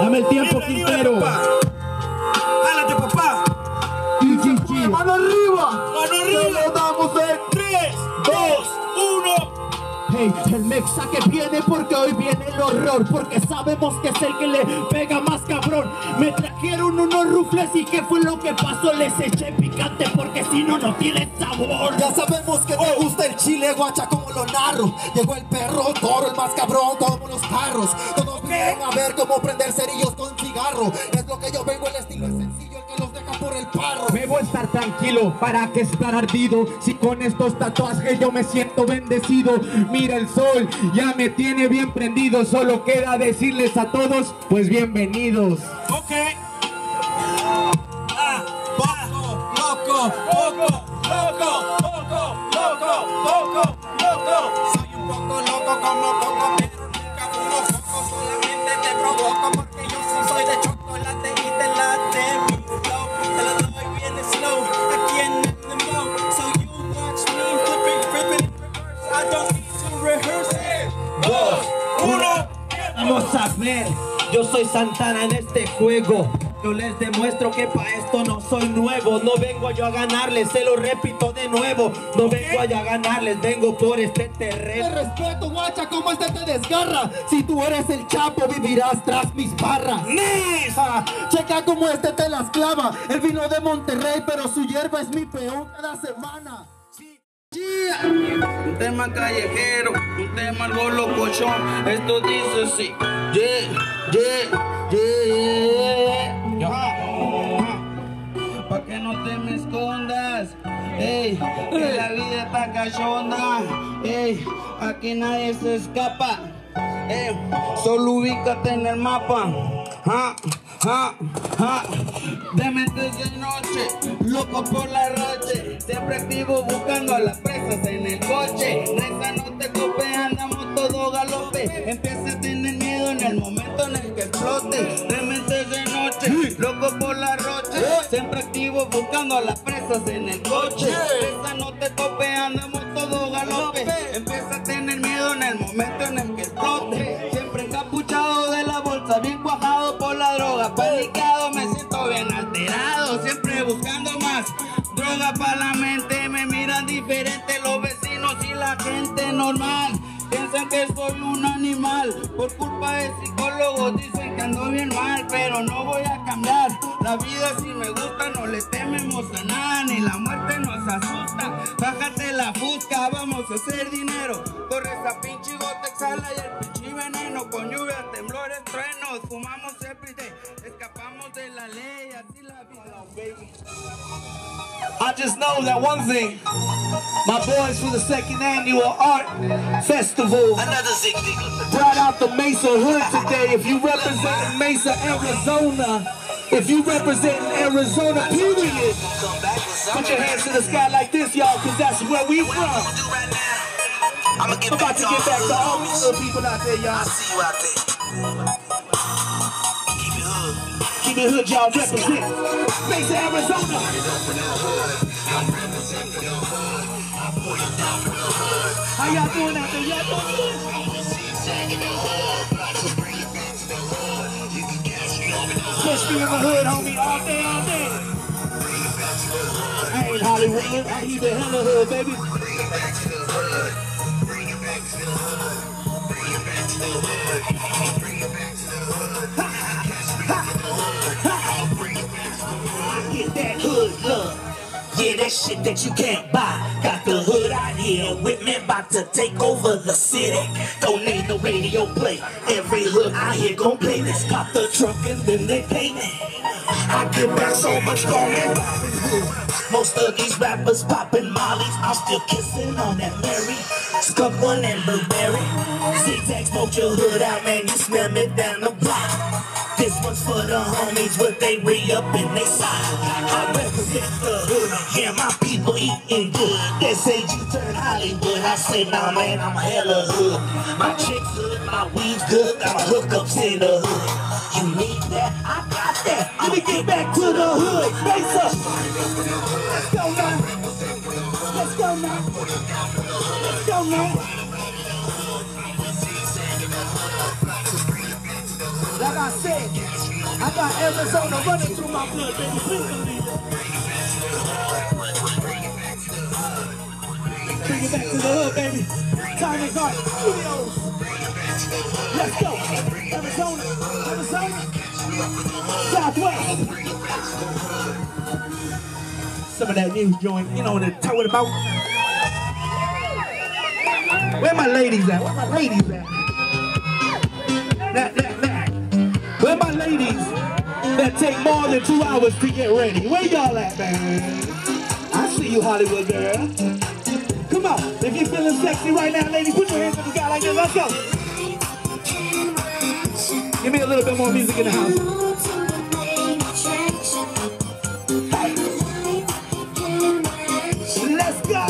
Dame el tiempo, Quintero. Jálate, papá. ¡Mano arriba! ¡Mano arriba! ¡Lo damos en 3, 2, 1. Hey, el mexa que viene porque hoy viene el horror, porque sabemos que es el que le pega más cabrón. Me trajeron unos rufles y ¿qué fue lo que pasó? Les eché picante porque si no, no tiene sabor. Ya sabemos que te gusta el chile, guacha, como lo narro. Llegó el perro toro, el más cabrón, como los carros. Todos vienen a ver cómo prender cerillos con cigarro. Es lo que yo vengo, el estilo es sencillo, el que los deja por el parro. Debo estar tranquilo, para que estar ardido. Si con estos tatuajes yo me siento bendecido. Mira el sol, ya me tiene bien prendido. Solo queda decirles a todos, pues bienvenidos. Ok. Poco, loco. Soy un poco loco como poco, pero nunca fumo poco. Solamente te provoco porque yo sí soy de chocolate y te late mi flow. Te lo doy bien slow, aquí en el dembow. So you watch me flipping in reverse. I don't need to rehearse it. 2, 1. Vamos a ver, yo soy Santana en este juego. Yo les demuestro que para esto no soy nuevo. No vengo yo a ganarles, se lo repito de nuevo. No vengo allá a ganarles, vengo por este terreno. Te respeto, guacha, como este te desgarra. Si tú eres el Chapo, vivirás tras mis barras. Checa como este te las clava. Él vino de Monterrey, pero su hierba es mi peón cada semana. Un tema callejero, un tema algo locochón. Esto dice así. Pa' que no te me escondas. Ey, que la vida está cachonda. Ey, aquí nadie se escapa. Ey, solo ubícate en el mapa. De mentes de noche, loco por la roche. Siempre activo buscando a las presas en el coche. Neta, no te cope, andamos todo galope. Empieza a tener miedo en el momento en el que explote. De mentes de noche, loco por la roche. Siempre activo buscando a las presas en el coche. Neta, no te cope, andamos todo galope. Empieza a tener miedo en el momento en el que explote. Siempre encapuchado de la bolsa, bien cuajado por la droga. Panicado, me siento bien alterado, siempre buscando más droga para la mente. Me miran diferente los vecinos y la gente normal. Piensan que soy un animal, por culpa de psicólogos dicen que ando bien mal, pero no voy a cambiar. La vida si me gusta no le tememos a nada, ni la muerte nos asusta. Bájate la fusca, vamos a hacer dinero. Corre esa pinche gota, exhala y el pinche veneno. Con lluvia, temblores, truenos, fumamos everyday. Escapamos de la ley, así la vida, baby. I just know that one thing. My boys from the 2nd Annual Art Festival brought out the Mesa Hood today. If you represent Mesa, Arizona, if you represent Arizona, period, put your hands to the sky like this, y'all, because that's where we from. I'm about to get back to all these little people out there, y'all. Keep it hood, y'all, represent Mesa, Arizona. How y'all doing out there? Y'all doing good? Push me in the hood, homie, all day, all day. I ain't Hollywood, I keep it hella hood, baby. Get that hood love. Yeah, that shit that you can't buy. Got the hood out here with me, about to take over the city. Don't need no radio play. Every hood out here gon' play this. Pop the trunk and then they pay me. I give back so much more than most of these rappers popping mollies. I'm still kissing on that Mary. Skunk one and blueberry. Zigzag smoke your hood out, man. You smell me down the block. This one's for the homies with they re-up in they side. I represent the hood, yeah, my people eating good. They say you turn Hollywood, I say nah man, I'm hella hood. My chicks good, my weed's good, got my hookups in the hood. You need that, I got that. Let me get back to the hood, face up. Let's go now. Let's go now. Let's go now. I said, I got Arizona running through my blood, baby. Please believe it. Bring it back to the hood, baby. Diamond Art Studios. Let's go. Arizona, Arizona, Southwest. Some of that news joint, you know, they're talking about. Where my ladies at? Where my ladies at? That. Where my ladies that take more than 2 hours to get ready? Where y'all at, man? I see you, Hollywood girl. Come on, if you're feeling sexy right now, ladies, put your hands in the sky like this. Let's go. Give me a little bit more music in the house. Let's go.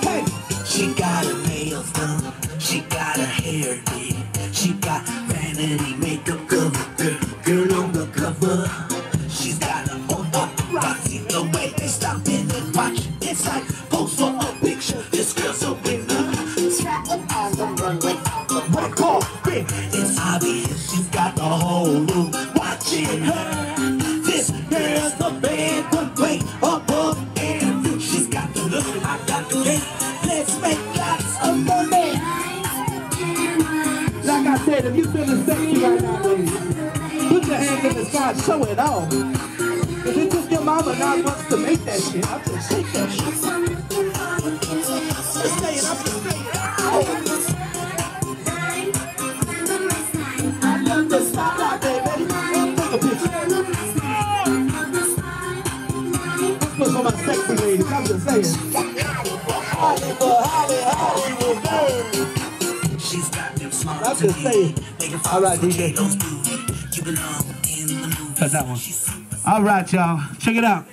Hey. She got her nails done, she got her hair did, she got vanity makeup cover, girl on the cover. She's got her own paparazzi, the way they stop in and watch. It's like pose for a picture. This girl's a winner. Work off, it's obvious she's got the whole room watching her. This girl's the band, the way above and she's got the look, I got the game. Let's make lots of money. Like I said, if you feeling sexy right now, ladies, put your hands in the sky, show it all. If it took your mama 9 months to make that shit, I'm just shake that shit. Just say it, I'm just saying it. I love the spotlight, baby. Take a picture. Let's put for my sexy ladies, I'm just saying. Hollywood girl. She's got them smart. I'm just saying. All right, DJ. You belong in the movie. That's that one. All right, y'all. Check it out.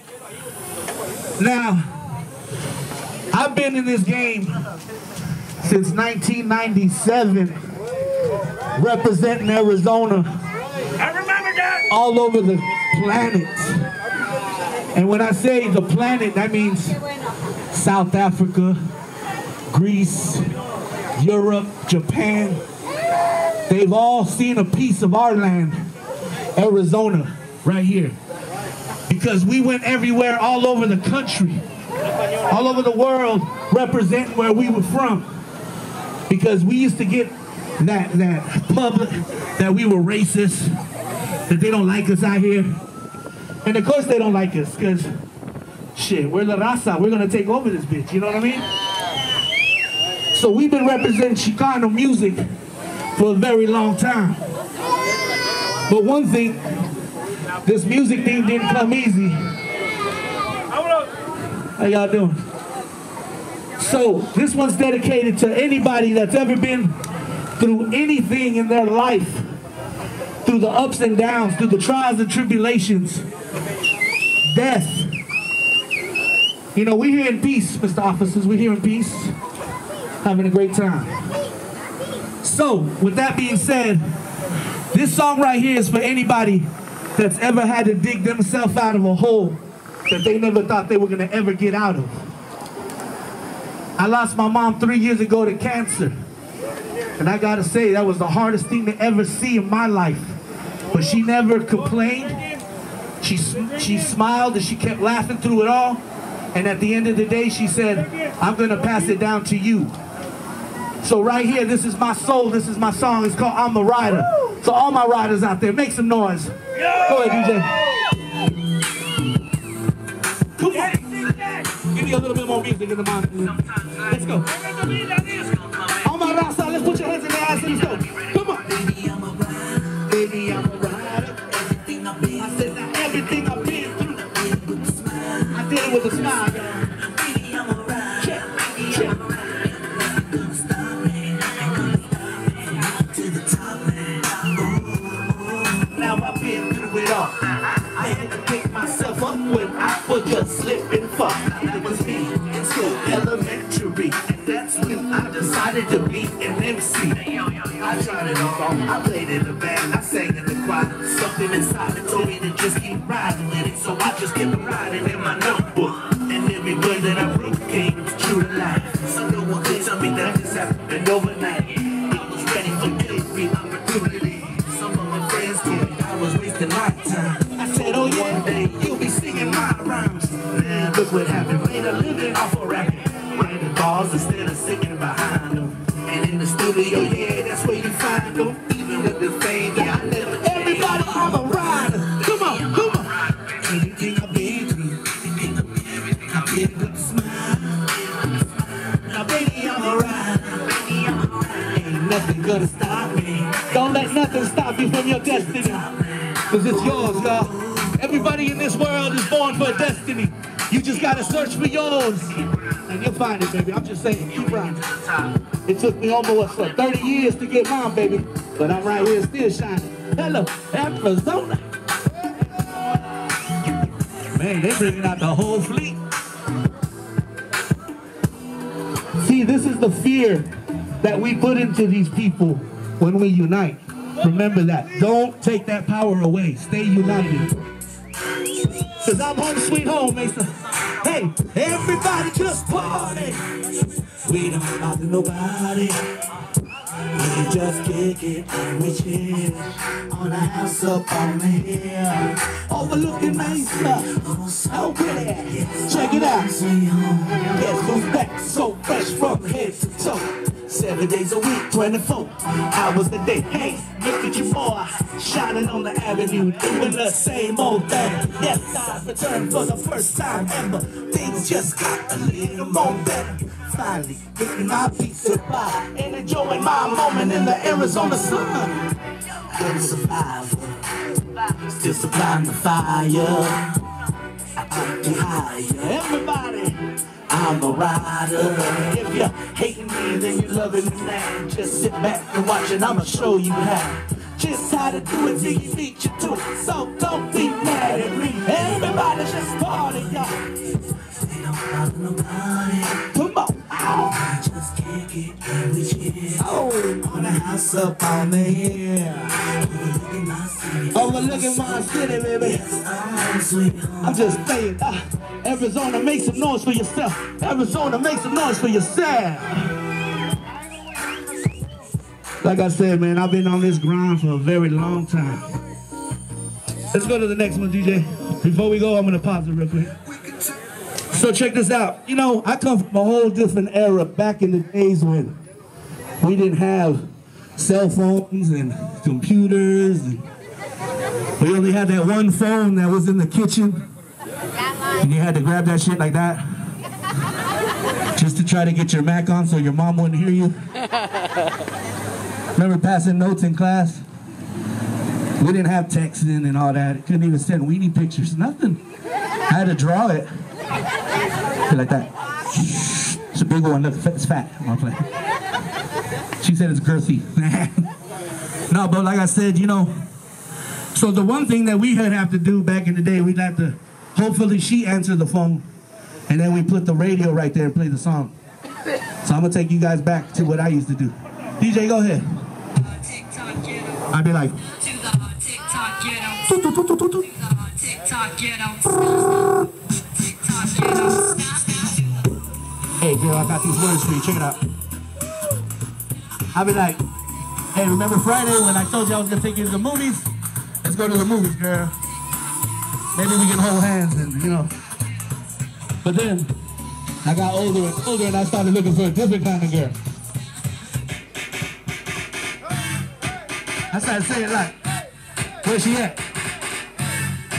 Now, I've been in this game since 1997, representing Arizona. I remember that. All over the planet. And when I say the planet, that means South Africa, Greece, Europe, Japan. They've all seen a piece of our land, Arizona, right here. Because we went everywhere, all over the country, all over the world, representing where we were from. Because we used to get that public, that we were racist, that they don't like us out here. And of course they don't like us, because, shit, we're La Raza, we're going to take over this bitch, you know what I mean? So we've been representing Chicano music for a very long time. But one thing, this music thing didn't come easy. How y'all doing? So this one's dedicated to anybody that's ever been through anything in their life, through the ups and downs, through the trials and tribulations, death. You know, we're here in peace, Mr. Officers. We're here in peace, having a great time. So, with that being said, this song right here is for anybody that's ever had to dig themselves out of a hole that they never thought they were going to ever get out of. I lost my mom 3 years ago to cancer. And I got to say, that was the hardest thing to ever see in my life. But she never complained. She smiled and she kept laughing through it all. And at the end of the day, she said, I'm going to pass it down to you. So right here, this is my soul, this is my song. It's called I'm a Rider. So all my riders out there, make some noise. Go ahead, DJ. Come on. Give me a little bit more music in the mind. Let's go. All my Raza, let's put your hands in the ass and let's go. Come on. Baby, I'm a rider. Baby, I'm a rider. Everything I've been, I said that everything I've been through. I did it with a smile, y'all. Baby, I'm a rider. Check. Now I've been through it all. I had to pick myself up when I was just slipping far. It was me in school, elementary, and that's when I decided to be an MC. I tried it all, I played in the band, I sang in the choir. Something inside me told me to just keep riding with it, so I just kept riding in my notebook. And every word that I wrote came true to life. So no one could tell me that this happened overnight. I was ready for this. radio, yeah, that's where you find them. Even with the fame, yeah, I let them. Everybody, I'm a rider. Come on, come on. Everything I've been through, I've been with a smile. Now, baby, I'm a rider. Ain't nothing gonna stop me. Don't let nothing stop you from your destiny. Cause it's yours, y'all. Everybody in this world is born for a destiny. You just gotta search for yours. And you'll find it, baby. I'm just saying, keep riding. It took me almost 30 years to get mine, baby. But I'm right here still shining. Hello, Arizona. Man, they bringing out the whole fleet. See, this is the fear that we put into these people when we unite. Remember that. Don't take that power away. Stay united. Cause I'm home sweet home, Mesa. Hey, everybody just party. We don't bother nobody. We just kick it and we chill on a house up on the hill, Overlooking Mesa. Oh, yeah. Check it out. Guess who's back? So fresh from head to toe. 7 days a week, 24 hours a day. Hey, look at you, boy, shining on the avenue, doing the same old thing. Yes, I returned for the first time ever. Things just got a little more better. Finally, getting my pizza pie and enjoying my moment in the Arizona sun. Good survivor, still supplying the fire. I take you higher, everybody. I'm a rider. If you're hating me, then you're loving me now. Just sit back and watch and I'ma show you how. Just how to do it till you beat you to it. So don't be mad at me. Everybody just party, y'all. We don't bother nobody. Come on. Ow. Just kick it and we chill. Oh, on a house up on the hill. Overlooking my city. Overlooking my city, baby. I'm just saying. Arizona, make some noise for yourself. Arizona, make some noise for yourself. Like I said, man, I've been on this grind for a very long time. Let's go to the next one, DJ. Before we go, I'm gonna pause it real quick. So check this out. You know, I come from a whole different era back in the days when we didn't have cell phones and computers. And we only had that one phone that was in the kitchen. And you had to grab that shit like that just to try to get your Mac on so your mom wouldn't hear you. Remember passing notes in class? We didn't have texting and all that. Couldn't even send weenie pictures, nothing. I had to draw it. Like that. It's a big one, look, it's fat. I'm playing. She said it's girthy. No, but like I said, you know, so the one thing that we had have to do back in the day, we'd have to, hopefully she answered the phone, and then we put the radio right there and play the song. So I'm gonna take you guys back to what I used to do. DJ, go ahead. I'd be like, hey girl, I got these words for you, check it out. I'd be like, hey, remember Friday when I told you I was gonna take you to the movies? Let's go to the movies, girl. Maybe we can hold hands and, you know. But then, I got older and older and I started looking for a different kind of girl. I started saying like, where's she at?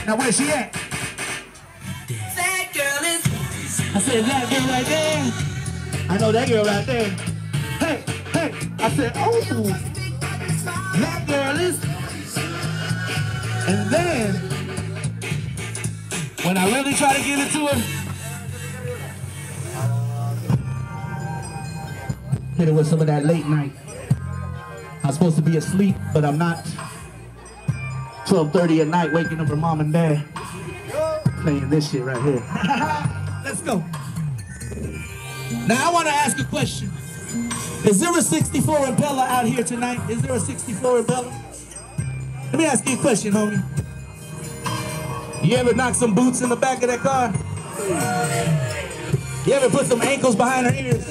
Now where's she at? That girl is. I said, that girl right there. I know that girl right there. Hey, hey. I said, oh, that girl is. And then, when I really try to give it to her, hit her with some of that late night. I'm supposed to be asleep, but I'm not. 12:30 at night, waking up her mom and dad, playing this shit right here. Let's go. Now I want to ask a question. Is there a 64 Impala out here tonight? Is there a 64 Impala? Let me ask you a question, homie. You ever knock some boots in the back of that car? You ever put some ankles behind her ears?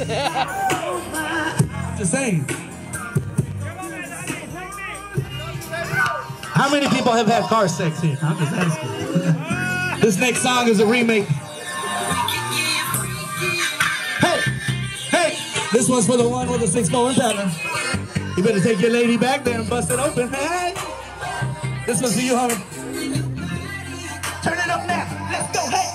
Just saying. How many people have had car sex here? I'm just asking. This next song is a remake. Hey, hey, this one's for the one with the 6'4" Impala. You better take your lady back there and bust it open, man. This one's for you, homie. Turn it up now. Let's go. Hey.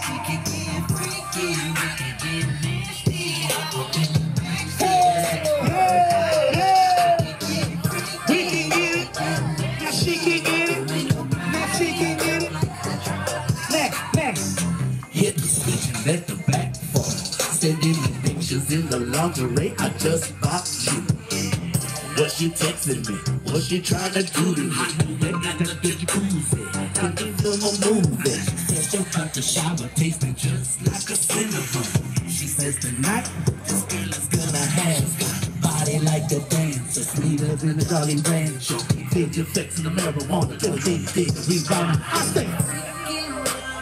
We can get it. Now she can get it. Now she can get it. Next. Hit the switch and let the back fall. Sending me pictures in the lingerie I just bought you. Was she texting me? Was she trying to do to me? They got the big koozie. Got the film movie. Said she took the shower tasting just like a cinnamon. She says tonight, this girl is gonna have body like a dancer, sweeter than a Jolly Rancher. Did you flex in the marijuana till the big rebound? I say,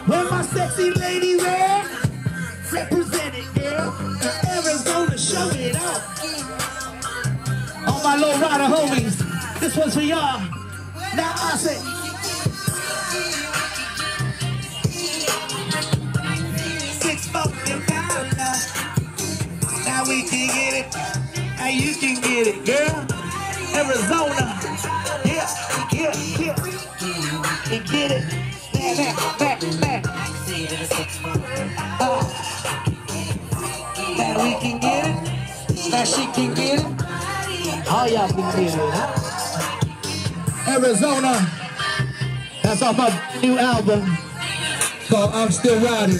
Where my sexy lady red? Represented, girl. Arizona, show it off. All my low rider homies, this one's for y'all. Now I say, $6 now. Now we can get it. Now you can get it, girl. Arizona. Yeah. And get it. Back. Now we can get it. Now she can get it. All y'all can get it, huh? Arizona. That's off my new album called I'm Still Riding.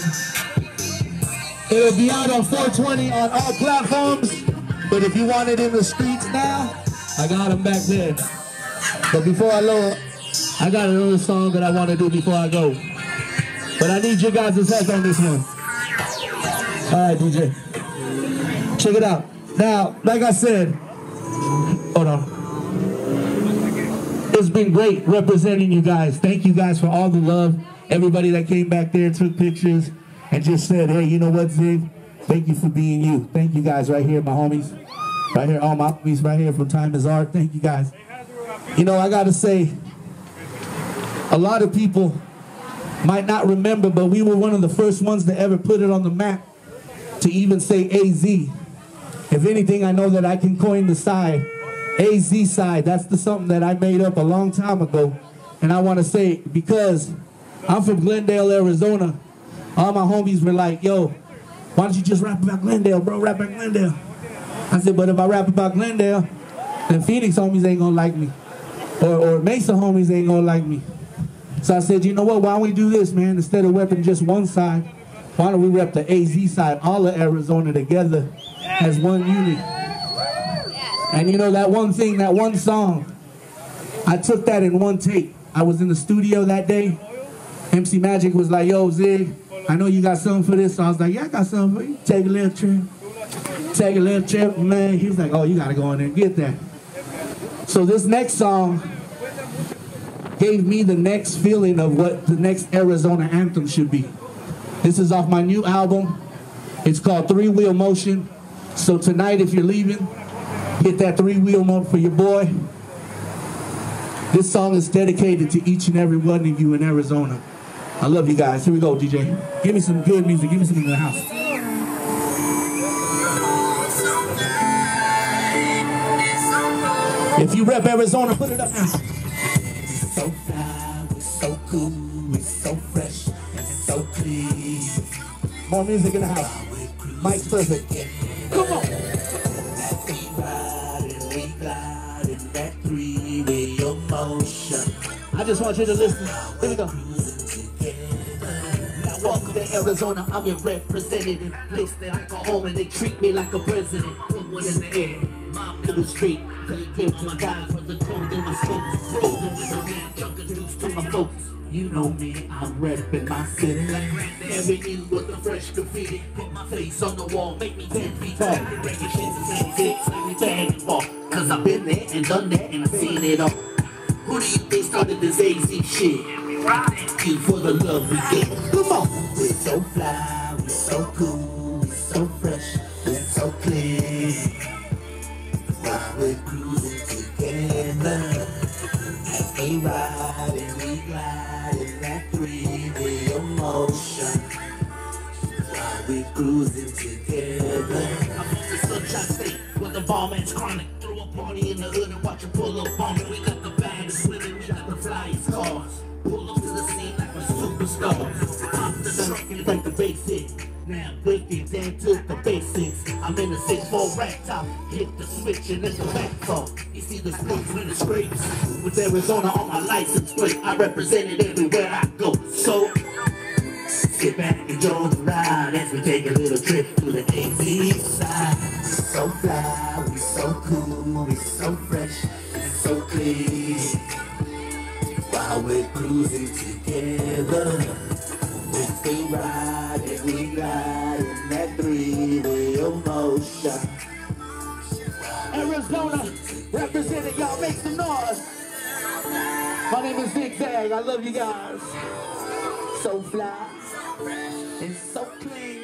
It'll be out on 420 on all platforms, but if you want it in the streets now, I got them back there. But before I load, I got another song that I want to do before I go. But I need your guys' help on this one. All right, DJ. Check it out. Now, like I said, hold on. It's been great representing you guys. Thank you guys for all the love. Everybody that came back there, took pictures, and just said, hey, you know what, Zig? Thank you for being you. Thank you guys right here, my homies. Right here, all my homies right here from Time is Art. Thank you guys. You know, I got to say, a lot of people might not remember, but we were one of the first ones to ever put it on the map to even say AZ. If anything, I know that I can coin the side, AZ side. That's something that I made up a long time ago. And I want to say, because I'm from Glendale, Arizona, all my homies were like, yo, why don't you just rap about Glendale, bro? Rap about Glendale. I said, but if I rap about Glendale, then Phoenix homies ain't gonna like me. Or Mesa homies ain't gonna like me. So I said, you know what, why don't we do this, man? Instead of repping just one side, why don't we rep the AZ side, all of Arizona together as one unit? And you know, that one thing, that one song, I took that in one take. I was in the studio that day. MC Magic was like, yo, Zig, I know you got something for this. So I was like, yeah, I got something for you. Take a little trip, man. He was like, oh, you got to go in there and get that. So this next song gave me the next feeling of what the next Arizona anthem should be. This is off my new album. It's called Three Wheel Motion. So tonight, if you're leaving, hit that 3-wheel motion for your boy. This song is dedicated to each and every one of you in Arizona. I love you guys. Here we go, DJ. Give me some good music. Give me some in the house. If you rep Arizona, put it up now. so fly, we're so cool, we're so fresh, and so clean. More music in the house. Mike's perfect. Come on. We ride and we glide in that 3-wheel motion. I just want you to listen. Here we go. Welcome to Arizona, I'm your representative. Place that I go home and they treat me like a president. Put one in the air, mom to the street. Take care to my guys from the cold in my smoke. Rolling with the weed, jungle juice to my folks. You know me, I'm repping my city. Avenue with the fresh graffiti. Put my face on the wall, make me 10 feet tall. Breaking shit to 76, make me bad and fall. Cause I've been there and done that and I've seen it all. Who do you think started this AZ shit? You for the love we get. Come on. We're so fly, we're so cool, we're so fresh, we're so clean. While we're cruising together, as we ride and we glide in that 3-wheel motion. While we're cruising together. I'm from the Sunshine State, where the ball man's chronic. Throw a Party in the hood and watch you pull up on me. We got the bags swimming, we got the flyest cars. Pull up to the scene like a superstar. Pop the truck and like the bass hit. Now breaking down to the basics. I'm in the 6'4" rack top. Hit the switch and it's the back fall. You see the spokes when it scrapes. With Arizona on my license plate, I represent it everywhere I go. So sit back and enjoy the ride as we take a little trip to the AZ side. So fly, we so cool, we so fresh, we so clean. While we're cruising together, it's the ride and we glide in that three-wheel motion. Arizona, representing, y'all make some noise. My name is Zigzag, I love you guys. So fly and so clean.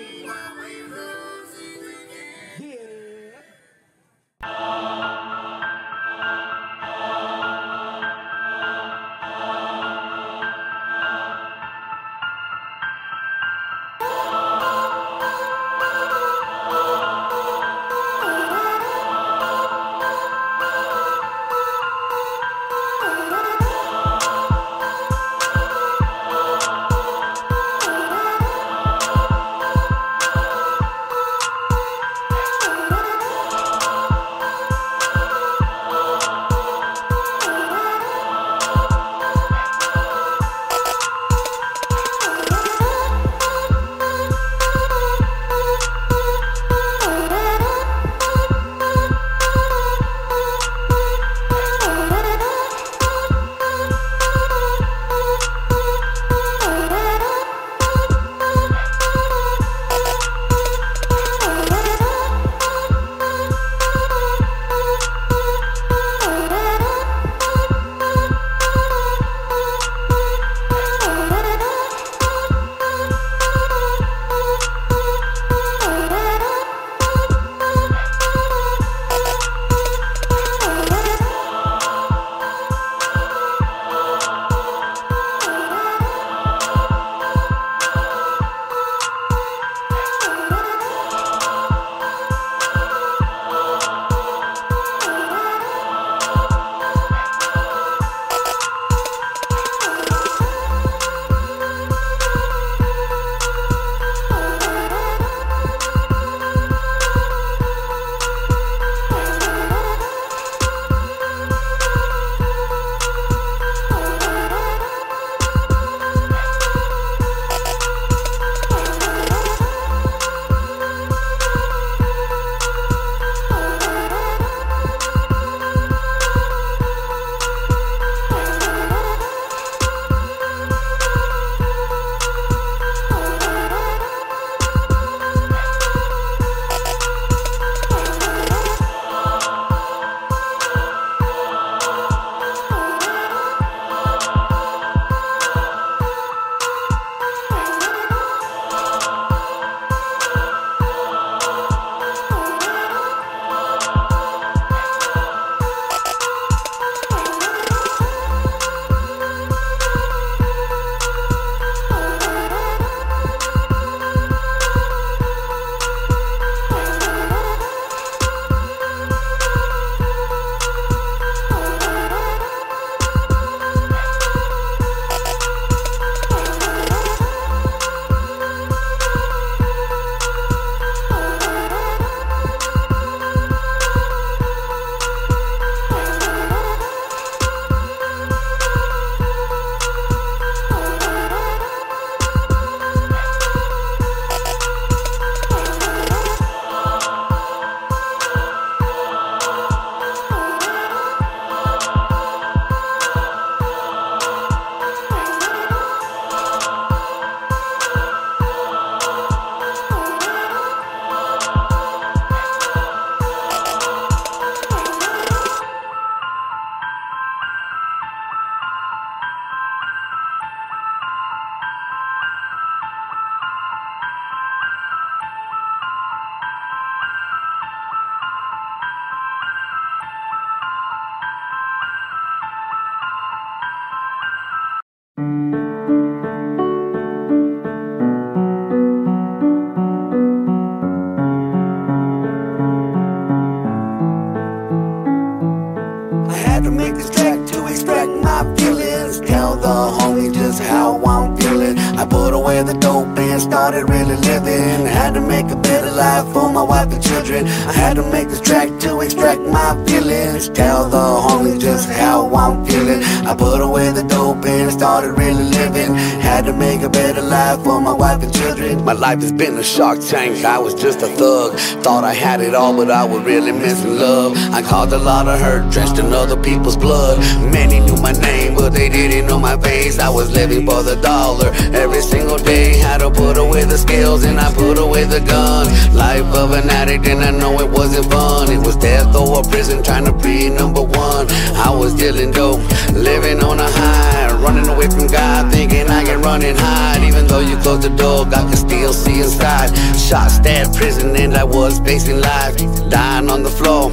had to make this track to extract my feelings. Tell the homie just how I'm feeling. I put away the dope and started really living. I had to make a better life for my wife and children. I had to make this track to extract my feelings. Tell the homie just how I'm feeling. I put away the dope and started really living. Had to make a better life for my wife and children. My life has been a Shark Tank, I was just a thug. Thought I had it all, but I was really missing love. I caused a lot of hurt, drenched in other people's blood. Many knew my name, but they didn't know my face. I was living for the dollar every single day. Had to put away the scales and I put away the gun. Life of an addict and I know it wasn't fun. It was death or prison, trying to be number one. I was dealing dope, living on a high, running away from God, thinking I can run and hide. Even though you closed the door, I could still see inside. Shot, stabbed, prison, and I was facing life. Dying on the floor,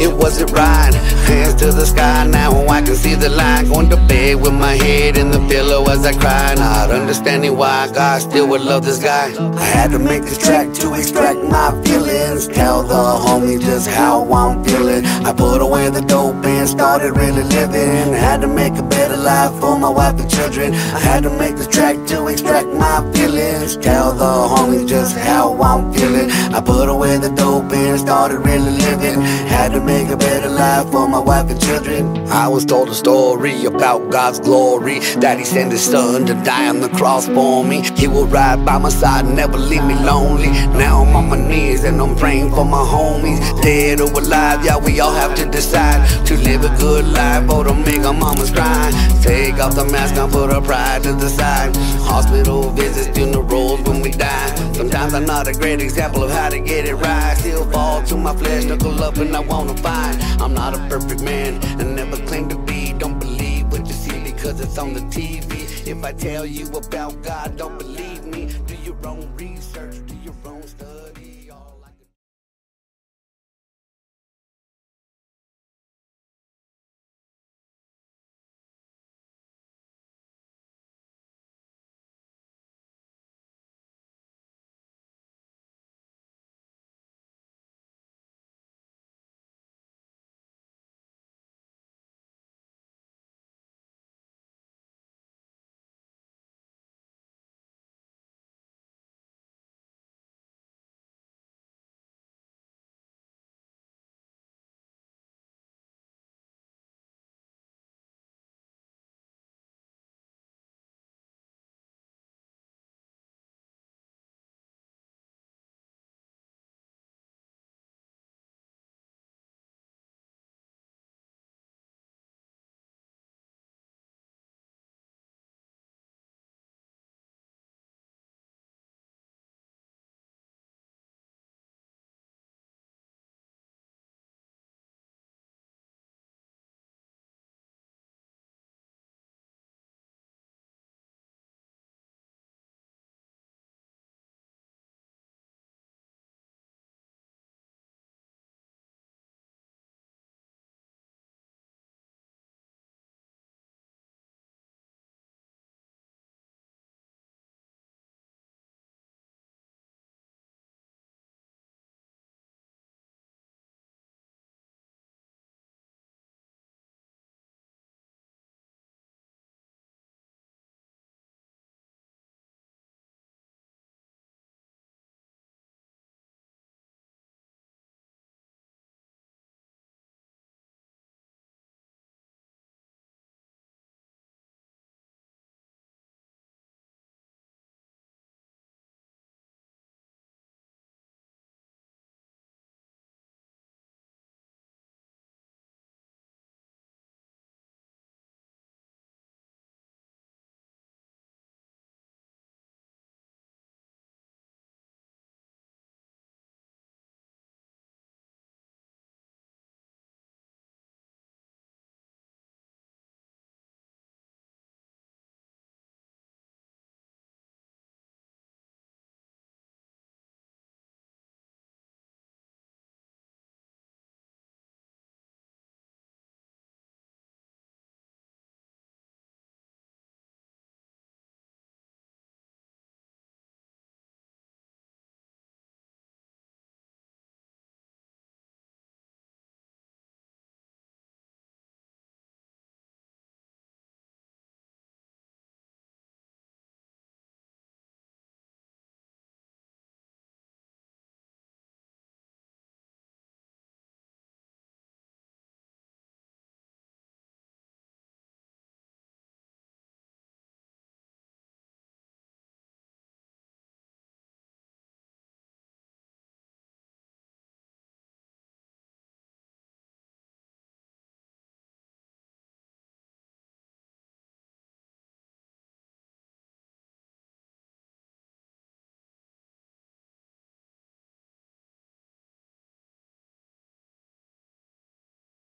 it wasn't right. Hands to the sky, now I can see the light. Going to bed with my head in the pillow as I cry, not understanding why God still would love this guy. I had to make this track to extract my feelings. Tell the homie just how I'm feeling. I put away the dope and started really living. I had to make a better life for my wife and children. I had to make this track to extract my feelings. Tell the homie just how I'm feeling. I put away the dope and started really living. Had to make a better life for my wife and children. I was told a story about God's glory, that He sent His Son to die on the cross for me. He will ride by my side, never leave me lonely. Now I'm on my knees and I'm praying for my homies, dead or alive. Yeah, we all have to decide to live a good life or to make our mamas cry. Take off the mask and put our pride to the side. Hospital visits, funerals when we die. Sometimes I'm not a great example of how to get it right. Still fall to my flesh, knuckle up and I wanna fight. I'm not a perfect man and never claim to be. Don't believe what you see because it's on the TV. If I tell you about God, don't believe.